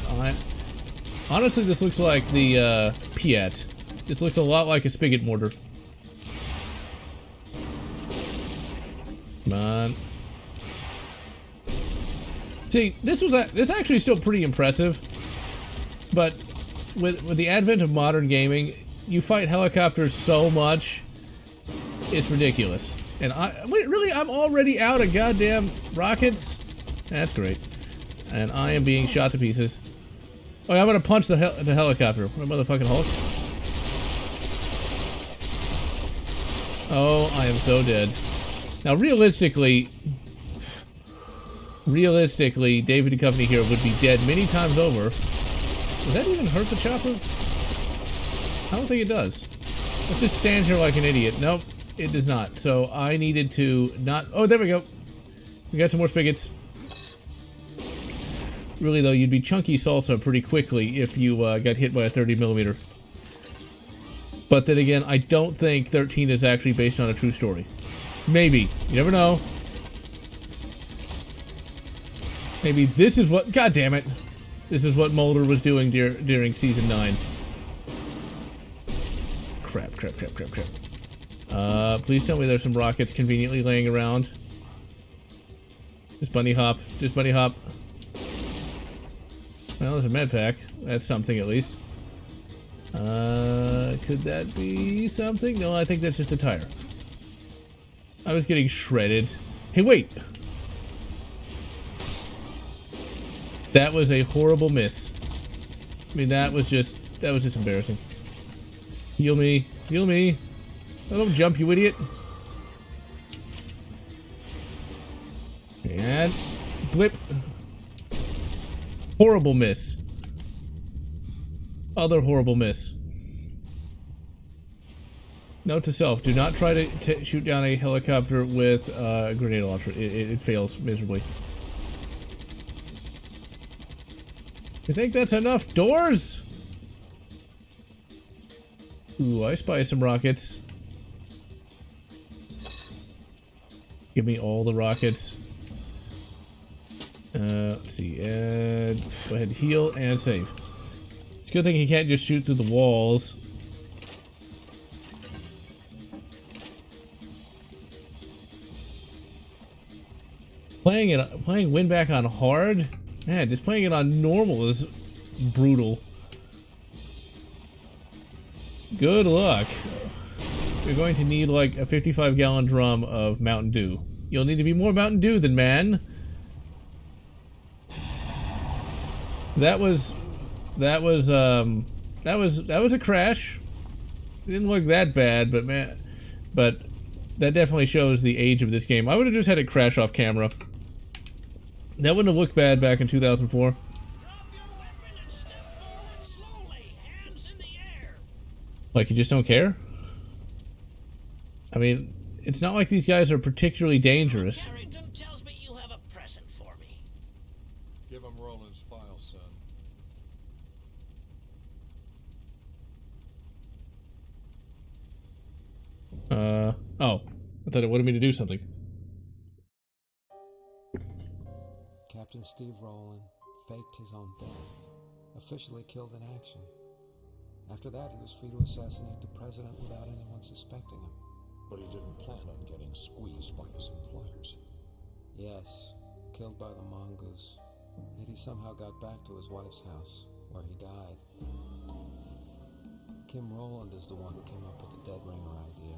honestly, this looks like the Piat. This looks a lot like a spigot mortar. Come on. See, this actually is still pretty impressive, but with the advent of modern gaming, you fight helicopters so much, it's ridiculous. And I'm already out of goddamn rockets. That's great. And I am being shot to pieces. Oh, I'm gonna punch the helicopter. My motherfucking Hulk. Oh, I am so dead. Now, realistically, David Duchovny here would be dead many times over. Does that even hurt the chopper? I don't think it does. Let's just stand here like an idiot. Nope, it does not. So I needed to not... Oh, there we go. We got some more spigots. Really, though, you'd be chunky salsa pretty quickly if you got hit by a 30mm. But then again, I don't think 13 is actually based on a true story. Maybe. You never know. Maybe this is what... God damn it. This is what Mulder was doing during Season 9. Crap. Please tell me there's some rockets conveniently laying around. Just bunny hop. Just bunny hop. Well, there's a med pack. That's something, at least. Could that be something? No, I think that's just a tire. I was getting shredded. Hey, wait! That was a horrible miss. I mean, that was just embarrassing. Heal me. Heal me. Oh, don't jump, you idiot. And blip. Horrible miss. Other horrible miss. Note to self, do not try to shoot down a helicopter with a grenade launcher. It fails miserably. You think that's enough doors? Ooh, I spy some rockets. Give me all the rockets. Let's see, and go ahead, heal and save. It's a good thing he can't just shoot through the walls. Playing win back on hard? Man, just playing it on normal is brutal. Good luck. You're going to need like a 55-gallon drum of Mountain Dew. You'll need to be more Mountain Dew than man. That was a crash. It didn't look that bad, but man, that definitely shows the age of this game. I would have just had it crash off camera. That wouldn't have looked bad back in 2004. Drop your weapon and step forward slowly, hands in the air. Like, you just don't care? I mean, it's not like these guys are particularly dangerous. Carrington tells me you have a present for me. Give him Roland's file, son. Oh. I thought it wanted me to do something. Captain Steve Rowland faked his own death, officially killed in action. After that, he was free to assassinate the president without anyone suspecting him. But he didn't plan on getting squeezed by his employers. Yes, killed by the mongoose. Yet he somehow got back to his wife's house, where he died. Kim Rowland is the one who came up with the dead ringer idea.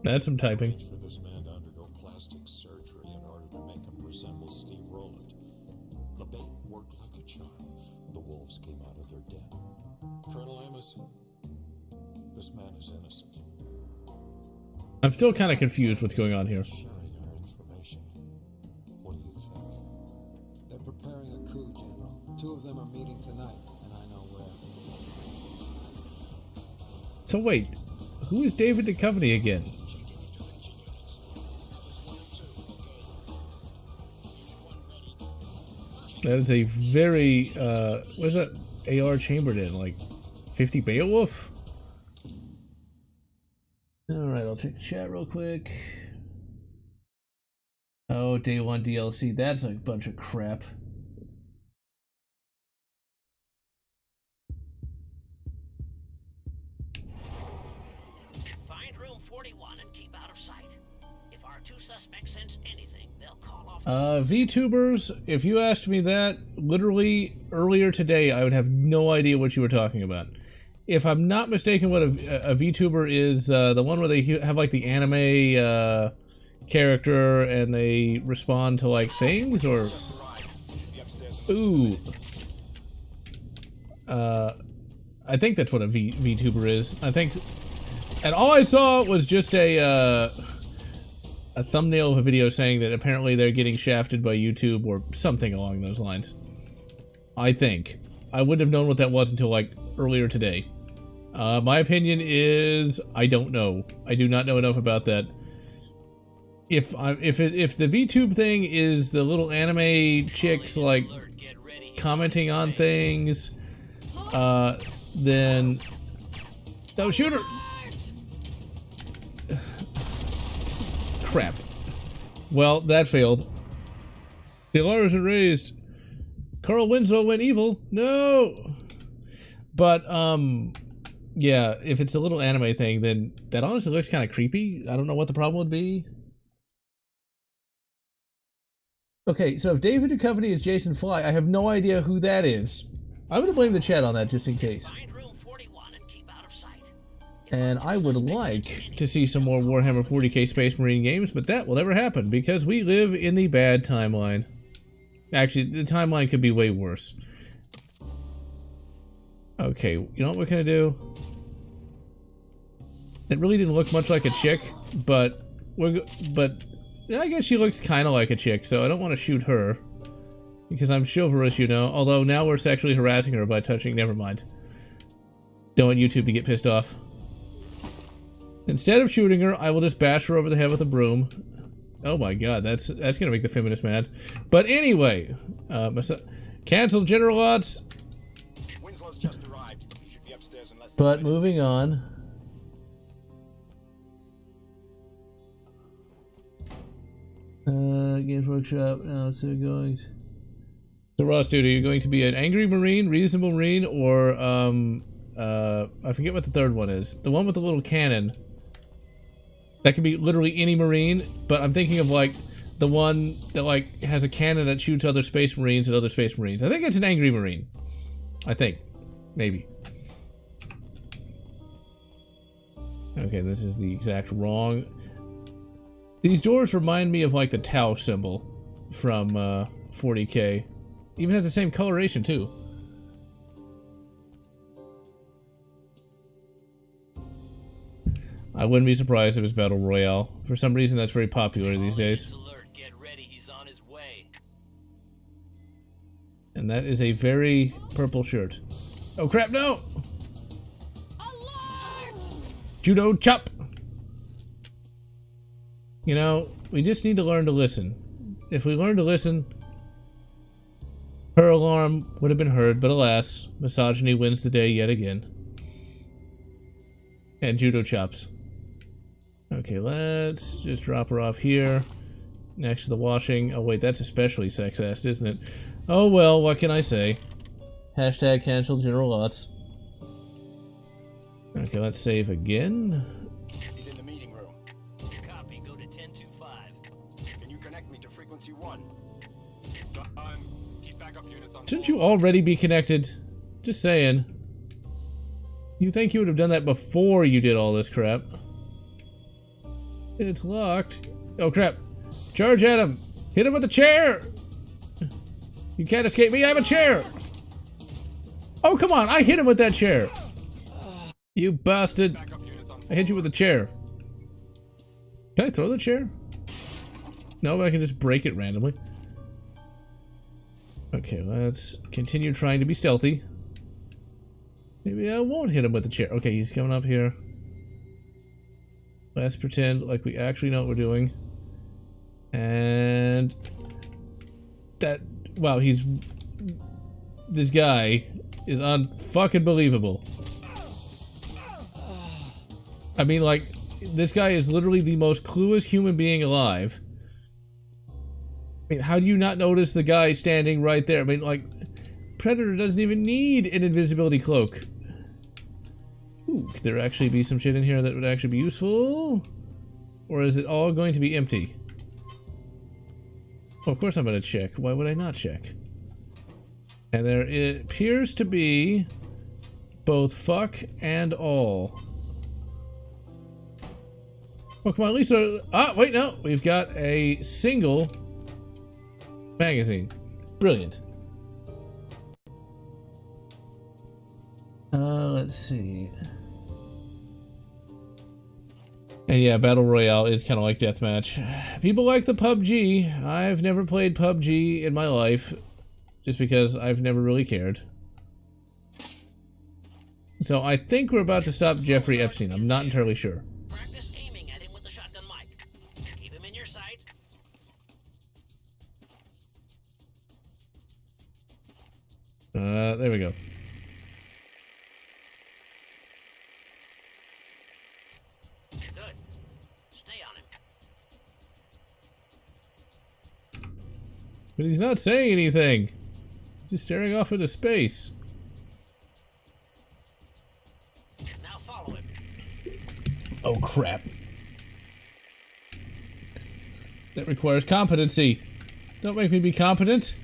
That's some typing. For this man to undergo plastic surgery in order to make him resemble Steve Rowland. The bait worked like a charm. The wolves came out of their den. Colonel Amos, this man is innocent. I'm still kind of confused what's going on here. Sharing our information. What do you think? They're preparing a coup, General. 2 of them are meeting tonight, and I know where. So wait, who is David Duchovny again? That is a very, what's that AR chambered in? Like 50 Beowulf? Alright, I'll check the chat real quick. Oh, Day 1 DLC. That's a bunch of crap. Find room 41 and keep out of sight. If our 2 suspects sense anything, they'll call off. VTubers, if you asked me that literally earlier today, I would have no idea what you were talking about. If I'm not mistaken, what a VTuber is, the one where they have like the anime character and they respond to like things, or ooh, I think that's what a VTuber is. I think, and all I saw was just a thumbnail of a video saying that apparently they're getting shafted by YouTube or something along those lines. I think. I wouldn't have known what that was until like earlier today. My opinion is I don't know. I do not know enough about that. If the VTube thing is the little anime chicks like commenting on things, then no, shoot her. Crap. Well, that failed. The alarms are raised. Carl Winslow went evil. No. But yeah, if it's a little anime thing, then that honestly looks kind of creepy. I don't know what the problem would be. Okay, so if David Duchovny is Jason Fly, I have no idea who that is. I'm going to blame the chat on that just in case. And I would like to see some more Warhammer 40k Space Marine games, but that will never happen because we live in the bad timeline. Actually, the timeline could be way worse. Okay, you know what we're going to do? It really didn't look much like a chick, but I guess she looks kind of like a chick, so I don't want to shoot her. Because I'm chivalrous, you know. Although now we're sexually harassing her by touching. Never mind. Don't want YouTube to get pissed off. Instead of shooting her, I will just bash her over the head with a broom. Oh my god, that's gonna make the feminist mad. But anyway, cancel General Lotz. Winslow's just arrived. Should be upstairs in less than But moving on. Games Workshop. Now it's going. So Ross, dude, are you going to be an angry Marine, reasonable Marine, or I forget what the third one is. The one with the little cannon. That could be literally any Marine, but I'm thinking of like the one that like has a cannon that shoots other Space Marines and other Space Marines. I think it's an angry Marine. I think. Maybe. Okay, this is the exact wrong. These doors remind me of like the Tau symbol from 40K. Even has the same coloration too. I wouldn't be surprised if it was Battle Royale. For some reason, that's very popular these days. Get ready, he's on his way. And that is a very purple shirt. Oh crap, no! Judo chop! You know, we just need to learn to listen. If we learn to listen, her alarm would have been heard, but alas, misogyny wins the day yet again. And judo chops. Okay, let's just drop her off here, next to the washing. Oh wait, that's especially sexist, isn't it? Oh well, what can I say? Hashtag cancel General Lotz. Okay, let's save again. He's in the meeting room. Copy, go to 1025. Can you connect me to frequency 1? Keep backup units on. Shouldn't you already be connected? Just saying. You think you would have done that before you did all this crap. It's locked. Oh crap. Charge at him. Hit him with a chair. You can't escape me. I have a chair. Oh, come on. I hit him with that chair. You bastard. I hit you with a chair. Can I throw the chair? No, but I can just break it randomly. Okay, let's continue trying to be stealthy. Maybe I won't hit him with the chair. Okay, he's coming up here. Let's pretend like we actually know what we're doing. And that, wow, this guy is unfucking believable. I mean, like, this guy is literally the most clueless human being alive. I mean, how do you not notice the guy standing right there? I mean, like, Predator doesn't even need an invisibility cloak. Ooh, could there actually be some shit in here that would actually be useful? Or is it all going to be empty? Oh, of course I'm going to check. Why would I not check? And there appears to be both fuck and all. Oh, come on, at least... ah, wait, no! We've got a single magazine. Brilliant. Let's see. And yeah, Battle Royale is kind of like Deathmatch. People like the PUBG. I've never played PUBG in my life, just because I've never really cared. So I think we're about to stop Jeffrey Epstein. I'm not entirely sure. Practice aiming at him with the shotgun mic. Keep him in your sight. There we go. Good. Stay on him. But he's not saying anything. He's just staring off into space. Now follow him. Oh crap. That requires competency. Don't make me be competent.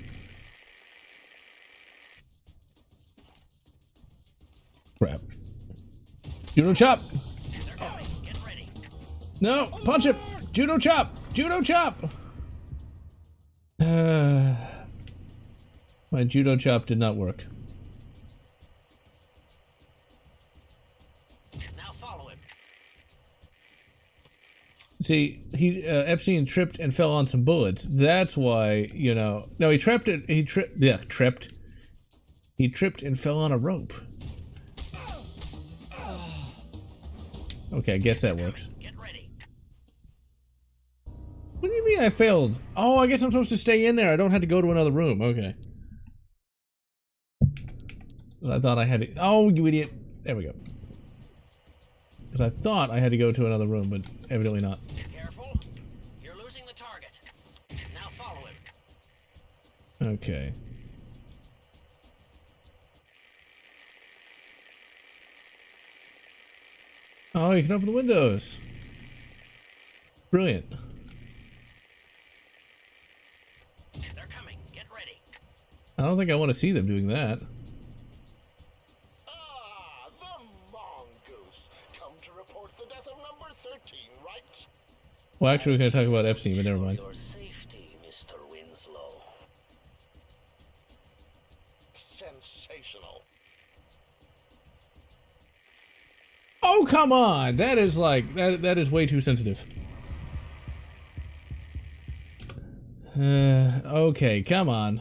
Crap. Judo chop! They're coming. Get ready. No! Punch him! Judo chop! Judo chop! My judo chop did not work. Now follow him. See, Epstein tripped and fell on some bullets. That's why, you know. No, he tripped and fell on a rope. Okay, I guess that works. Get ready. What do you mean I failed? Oh, I guess I'm supposed to stay in there. I don't have to go to another room. Okay. I thought I had to. Oh, you idiot. There we go. Because I thought I had to go to another room, but evidently not. Careful. You're losing the target. Now follow him. Okay. Oh, you can open the windows. Brilliant. They're coming. Get ready. I don't think I want to see them doing that. Ah, the mongoose. Come to report the death of number 13, right? Well, actually, we're going to talk about Epstein, but never mind. Your safety, Mr. Winslow. Sensational. Oh, come on! That is like, that is way too sensitive. Okay, come on.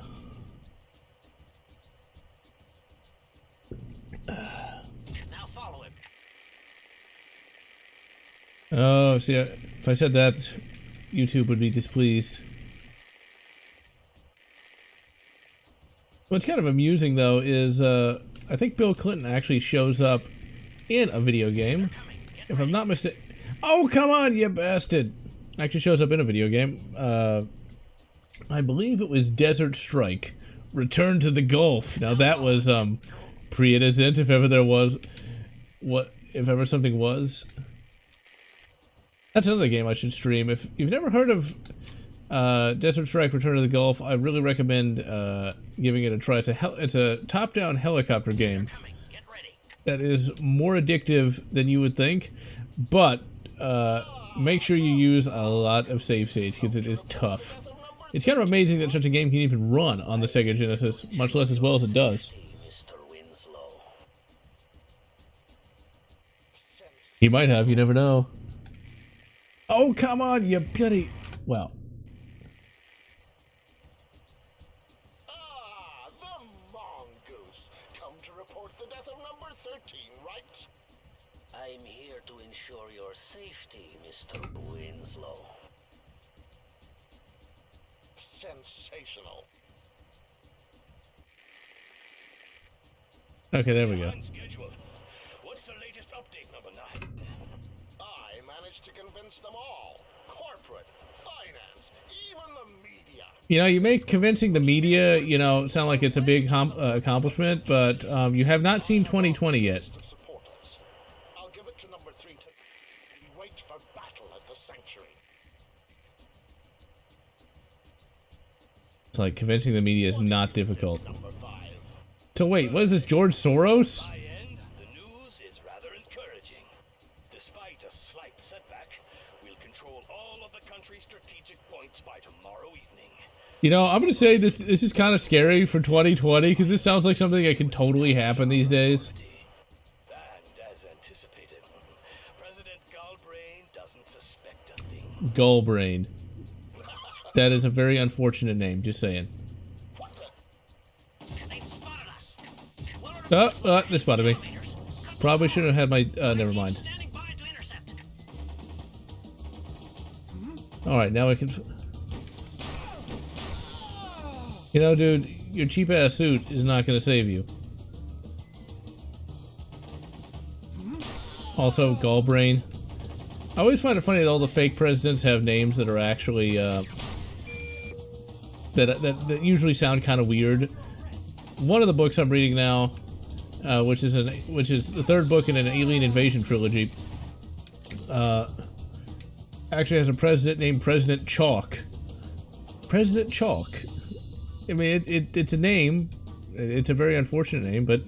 Now follow him. Oh, see, if I said that, YouTube would be displeased. What's kind of amusing, though, is I think Bill Clinton actually shows up in a video game. If I'm not mistaken. Oh, come on, you bastard! Actually shows up in a video game. I believe it was Desert Strike. Return to the Gulf. Now that was pre-innocent, if ever there was. If ever something was. That's another game I should stream. If you've never heard of Desert Strike Return to the Gulf, I really recommend giving it a try. It's a top-down helicopter game that is more addictive than you would think, but make sure you use a lot of save states because it is tough. It's kind of amazing that such a game can even run on the Sega Genesis, much less as well as it does. He might have, you never know. Oh, come on, you bloody... Well. Ah, the mongoose. Come to report the death of number 13, right? I'm here to ensure your safety, Mr. Winslow. Sensational. Okay, there we go. What's the latest update, number 9? I managed to convince them all. Corporate, finance, even the media. You know, you make convincing the media, you know, sound like it's a big accomplishment, but you have not seen 2020 yet. I'll give it to number 3 to wait for battle at the sanctuary. It's like convincing the media is not difficult. So wait, what is this, George Soros? By end, the news is rather encouraging. Despite a slight setback, we'll control all of the country's strategic points by tomorrow evening. You know, I'm gonna say this is kind of scary for 2020 because this sounds like something that can totally happen these days. And as anticipated, President Galbrain doesn't suspect a thing. Gullbrain. That is a very unfortunate name, just saying. They spotted me. Probably shouldn't have had my, never mind. Alright, now I can... You know, dude, your cheap-ass suit is not gonna save you. Also, Gullbrain. I always find it funny that all the fake presidents have names that are actually, that usually sound kind of weird. One of the books I'm reading now, which is the third book in an alien invasion trilogy, actually has a president named President Chalk. President Chalk. I mean, it's a name. It's a very unfortunate name, but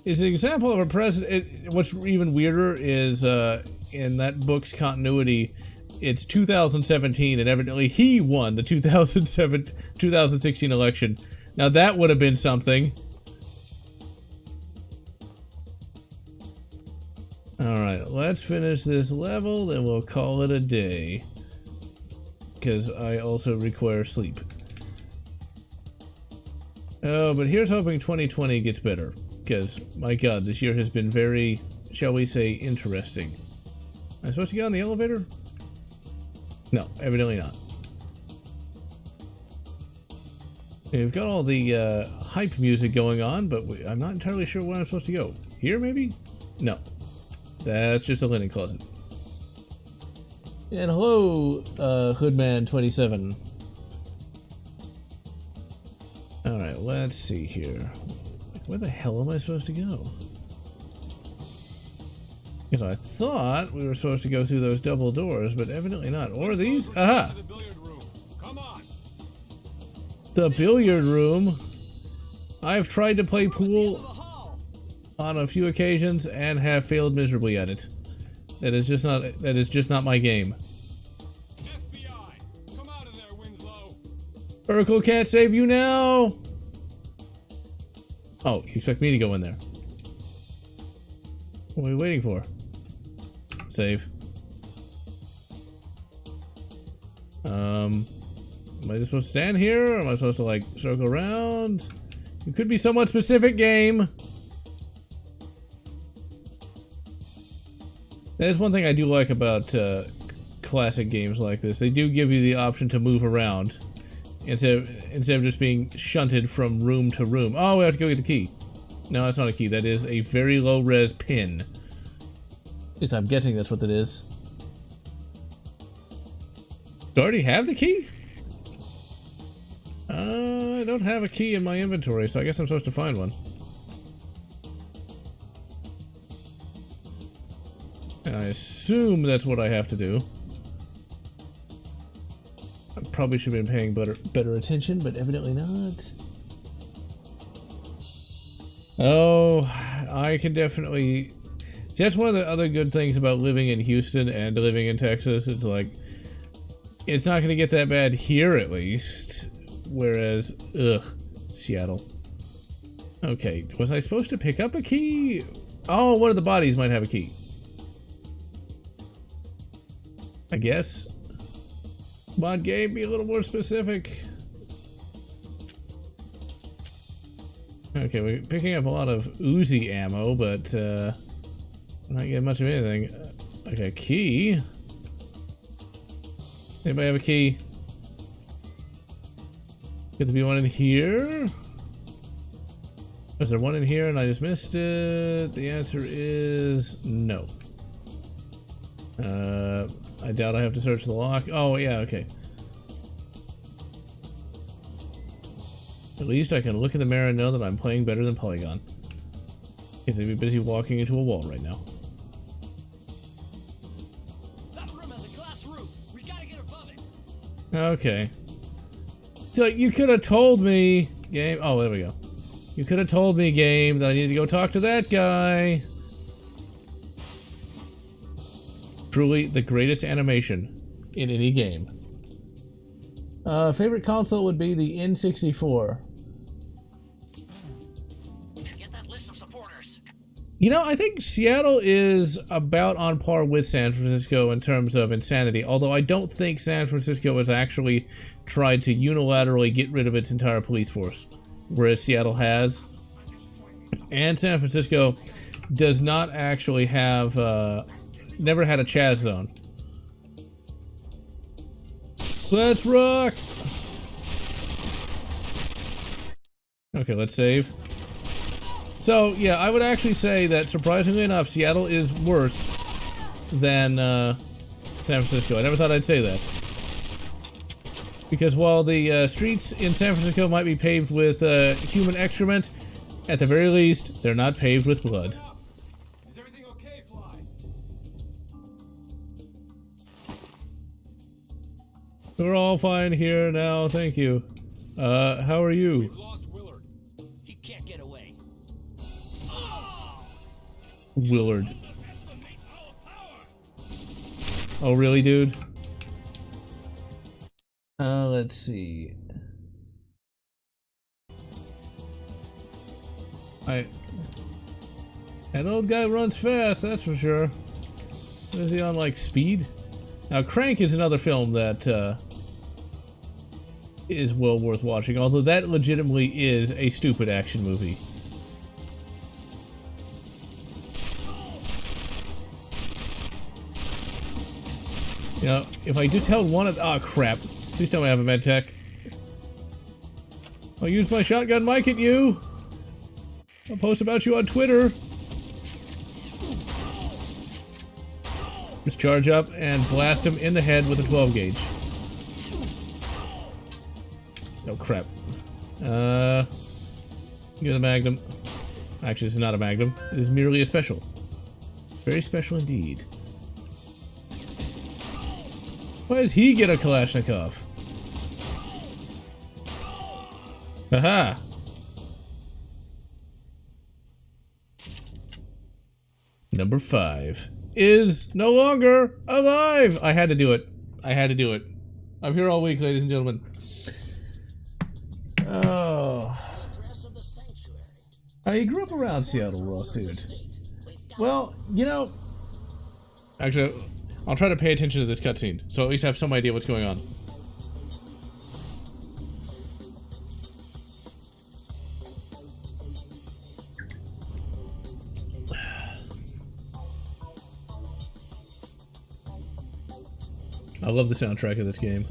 it's an example of a president. What's even weirder is in that book's continuity, it's 2017, and evidently he won the 2016 election. Now that would have been something. Alright, let's finish this level, then we'll call it a day. Because I also require sleep. Oh, but here's hoping 2020 gets better. Because, my god, this year has been very, shall we say, interesting. Am I supposed to get on the elevator? No, evidently not. We've got all the hype music going on, but I'm not entirely sure where I'm supposed to go. Here, maybe? No. That's just a linen closet. And hello, Hoodman27. Alright, let's see here. Where the hell am I supposed to go? Because I thought we were supposed to go through those double doors, but evidently not. Or these? Aha! The billiard room. I've tried to play pool on a few occasions and have failed miserably at it. That is just not my game. FBI, come out of there, Winslow. Urkel can't save you now. Oh, you expect me to go in there? What are we waiting for? Save. Am I just supposed to stand here, or am I supposed to, like, circle around? You could be somewhat specific, game. That is one thing I do like about classic games like this. They do give you the option to move around instead of just being shunted from room to room. Oh, we have to go get the key. No, that's not a key. That is a very low-res pin. At least I'm guessing that's what that is. Do I already have the key? I don't have a key in my inventory, so I guess I'm supposed to find one. And I assume that's what I have to do. I probably should have been paying better attention, but evidently not. Oh, I can definitely... See, that's one of the other good things about living in Houston and living in Texas. It's like, it's not going to get that bad here, at least. Whereas, ugh, Seattle. Okay, was I supposed to pick up a key? Oh, one of the bodies might have a key. I guess. Come on, game, be a little more specific. Okay, we're picking up a lot of Uzi ammo, but I'm not getting much of anything. Okay, key. Anybody have a key? Get to be one in here? Is there one in here and I just missed it? The answer is no. I doubt I have to search the lock. Oh, yeah, okay. At least I can look in the mirror and know that I'm playing better than Polygon. Because they'd be busy walking into a wall right now. That room has a glass roof. We gotta get above it. Okay. So you could have told me, game. Oh, there we go. You could have told me, game, that I need to go talk to that guy. Truly the greatest animation in any game. Favorite console would be the N64. Get that list of supporters. You know, I think Seattle is about on par with San Francisco in terms of insanity, although I don't think San Francisco has actually tried to unilaterally get rid of its entire police force, whereas Seattle has. And San Francisco does not actually have, never had a Chaz zone. Let's rock! Okay, let's save. So, yeah, I would actually say that, surprisingly enough, Seattle is worse than San Francisco. I never thought I'd say that. Because while the streets in San Francisco might be paved with human excrement, at the very least, they're not paved with blood. Is everything okay, Fly? We're all fine here now, thank you. How are you? We've lost Willard. He can't get away. Willard. Oh, really, dude? Let's see. That old guy runs fast, that's for sure. Is he on, like, speed? Now, Crank is another film that is well worth watching, although that legitimately is a stupid action movie. You know, if I just held one of... Oh, crap. Please tell me I have a med tech. I'll use my shotgun mic at you. I'll post about you on Twitter. Just charge up and blast him in the head with a 12 gauge. Oh, crap. Give the Magnum. Actually, this is not a Magnum. It is merely a special. Very special indeed. Why does he get a Kalashnikov? Haha! Number 5 is no longer alive! I had to do it. I had to do it. I'm here all week, ladies and gentlemen. Oh. You grew up around Seattle, Ross, dude. Well, you know... Actually, I'll try to pay attention to this cutscene, so at least I have some idea what's going on. I love the soundtrack of this game.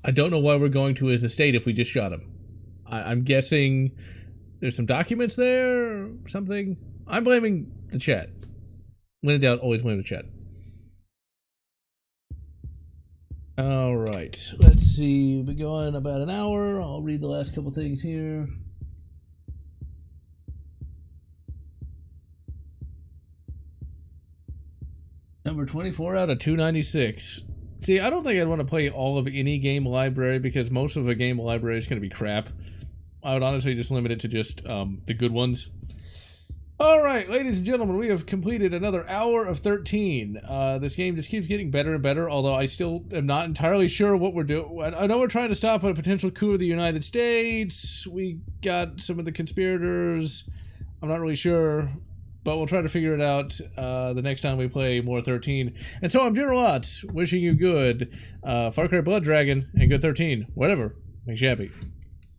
I don't know why we're going to his estate if we just shot him. I'm guessing there's some documents there or something. I'm blaming the chat. When in doubt, always blame the chat. Alright, let's see. We've been going about an hour. I'll read the last couple things here. Number 24 out of 296. See, I don't think I'd want to play all of any game library because most of the game library is going to be crap. I would honestly just limit it to just the good ones. Alright, ladies and gentlemen, we have completed another hour of 13. This game just keeps getting better and better, although I still am not entirely sure what we're doing. I know we're trying to stop a potential coup of the United States. We got some of the conspirators. I'm not really sure. But we'll try to figure it out the next time we play more 13. And so I'm General Lotz, wishing you good Far Cry Blood Dragon and good 13. Whatever makes you happy.